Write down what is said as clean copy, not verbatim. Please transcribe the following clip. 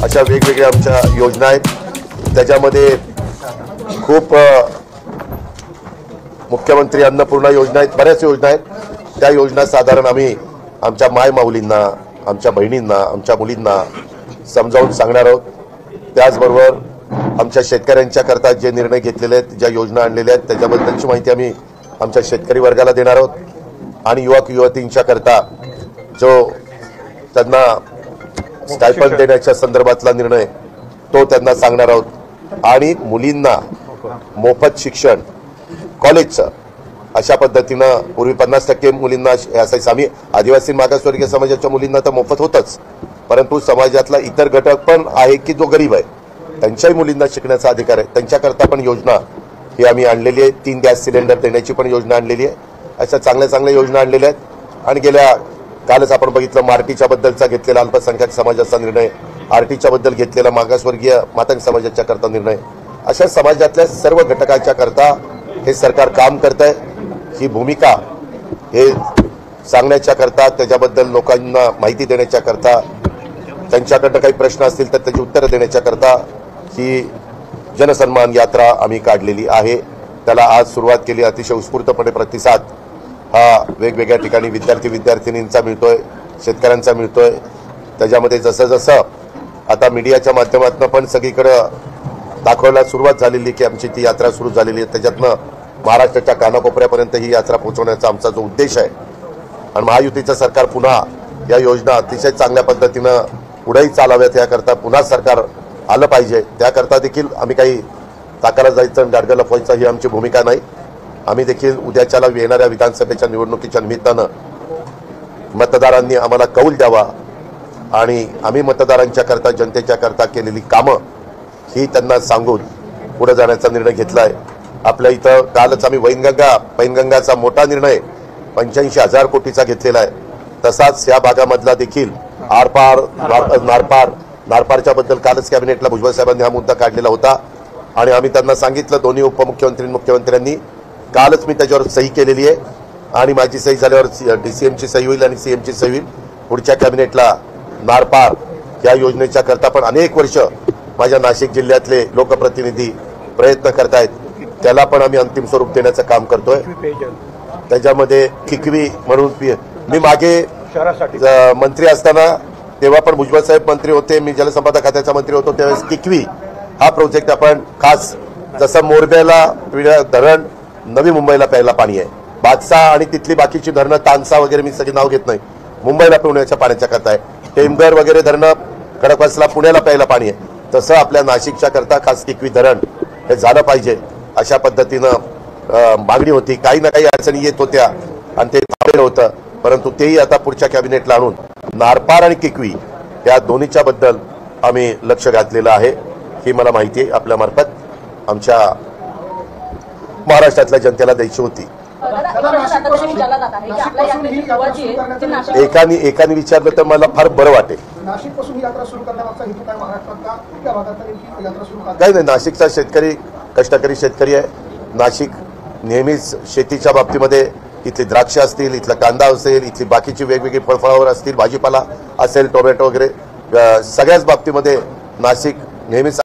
अशा वेगवेगळ्या आमच्या योजना आहेत। त्याच्यामध्ये खूप मुख्यमंत्री अन्नपूर्णा योजना आहेत, बऱ्याच योजना आहेत। त्या योजना साधारण आम्ही आमच्या माय माऊलींना, आमच्या बहिणींना, आमच्या मुलींना समजावून सांगणार आहोत। त्याचबरोबर आमच्या शेतकऱ्यांच्या करता जे निर्णय घेतलेले आहेत, ज्या योजना आणलेल्या आहेत, त्याच्याबद्दलची माहिती आम्ही आमच्या शेतकरी वर्गाला देणार आहोत। आणि युवक युवतींच्या करता जो त्यांना स्टायपंड देण्याच्या संदर्भातला निर्णय तो त्यांना सांगणार आहोत। आणि मुलींना मोफत शिक्षण कॉलेजचं अशा पद्धतीनं पूर्वी 50% मुलींना असायचं। आम्ही आदिवासी मागासवर्गीय समाजाच्या मुलींना तर मोफत होतच, परंतु समाजातला इतर घटक पण आहे की जो गरीब आहे त्यांच्याही मुलींना शिकण्याचा अधिकार आहे, त्यांच्याकरता पण योजना ही आम्ही आणलेली आहे। 3 गॅस सिलेंडर देण्याची पण योजना आणलेली आहे। अशा चांगल्या चांगल्या योजना आणलेल्या आहेत। आणि कालच आपण बघितलं मार्टीच्या बद्दलचा घेतलेला अल्पसंख्याक समाजाचा निर्णय, आरटीच्या बद्दल घेतलेला मागासवर्गीय मातंग समाजाच्या करता निर्णय, अशा समाजातल्या सर्व घटकाच्या करता हे सरकार काम करत आहे। ही भूमिका हे सांगण्याच्या करता, त्याच्याबद्दल लोकांना माहिती देण्याच्या करता, त्यांच्याकडनं काही प्रश्न असतील तर त्याची उत्तरं देण्याच्या करता ही जनसन्मान यात्रा आम्ही काढलेली आहे। त्याला आज सुरुवात केली। अतिशय उत्स्फूर्तपणे प्रतिसाद हा वेगवेगळ्या ठिकाणी विद्यार्थिनींचा मिळतोय, शेतकऱ्यांचा मिळतोय। त्याच्यामध्ये जसं जसं आता मीडियाच्या माध्यमातून पण सगळीकडे दाखवायला सुरुवात झालेली की आमची ती यात्रा सुरू झालेली आहे, त्याच्यातनं महाराष्ट्राच्या कानाकोपऱ्यापर्यंत ही यात्रा पोहोचवण्याचा आमचा जो उद्देश आहे। आणि महायुतीचं सरकार पुन्हा या योजना अतिशय चांगल्या पद्धतीनं पुढेही चालाव्यात याकरता पुन्हा सरकार आलं पाहिजे, त्याकरता देखील आम्ही काही ताकाला जायचं आणि गाडगं लपवायचं ही आमची भूमिका नाही। आम्ही देखील उद्याच्याला येणाऱ्या विधानसभेच्या निवडणुकीच्या निमित्तानं मतदारांनी आम्हाला कौल द्यावा आणि आम्ही मतदारांच्या करता, जनतेच्या करता केलेली कामं ही त्यांना सांगून पुढे जाण्याचा निर्णय घेतला आहे। आपल्या इथं कालच आम्ही पैनगंगाचा मोठा निर्णय 85,000 कोटीचा घेतलेला आहे। तसाच या भागामधला देखील आरपार नारपारच्या बद्दल कालच कॅबिनेटला भुजबळ साहेबांनी हा मुद्दा काढलेला होता आणि आम्ही त्यांना सांगितलं, दोन्ही मुख्यमंत्र्यांनी कालच मी त्याच्यावर सही केलेली आहे आणि माझी सही झाल्यावर डीसीएमची सही होईल आणि सीएमची सही होईल। पुढच्या कॅबिनेटला नारपार या योजनेच्या करता पण अनेक वर्ष माझ्या नाशिक जिल्ह्यातले लोकप्रतिनिधी प्रयत्न करतायत, त्याला पण आम्ही अंतिम स्वरूप देण्याचं काम करतोय। त्याच्यामध्ये किकवी म्हणून मी मागे मंत्री असताना तेव्हा पण भुजबळ साहेब मंत्री होते, मी जलसंपदा खात्याचा मंत्री होतो, त्यावेळेस किकवी हा प्रोजेक्ट आपण खास, जसं मोरब्याला धरण नवी मुंबईला प्यायला पाणी आहे, बादशाह आणि तिथली बाकीची धरणं तानसा वगैरे मी सगळी नाव घेत नाही, मुंबईला पिण्याच्या पाण्याच्या करता आहे, टेमघर वगैरे धरणं खडकवासला पुण्याला प्यायला पाणी आहे, तसं आपल्या नाशिकच्या करता खास किकवी धरण हे झालं पाहिजे अशा पद्धतीनं मागणी होती। काही ना काही अडचणी येत होत्या आणि ते थांबलेलं होतं, परंतु तेही आता पुढच्या कॅबिनेटला आणून नारपार आणि किकवी या दोन्हीच्या बद्दल आम्ही लक्ष घातलेलं आहे। ही मला माहिती आहे आपल्यामार्फत आमच्या महाराष्ट्रातल्या जनतेला द्यायची होती। एकाने विचारलं तर मला फार बरं वाटेल। काही नाही, नाशिकचा शेतकरी कष्टकरी शेतकरी आहे। नाशिक नेहमीच शेतीच्या बाबतीमध्ये इथली द्राक्ष असतील, इथला कांदा असेल, इथली बाकीची वेगवेगळी फळफळावर असतील, भाजीपाला असेल, टोमॅटो वगैरे सगळ्याच बाबतीमध्ये नाशिक नेहमीच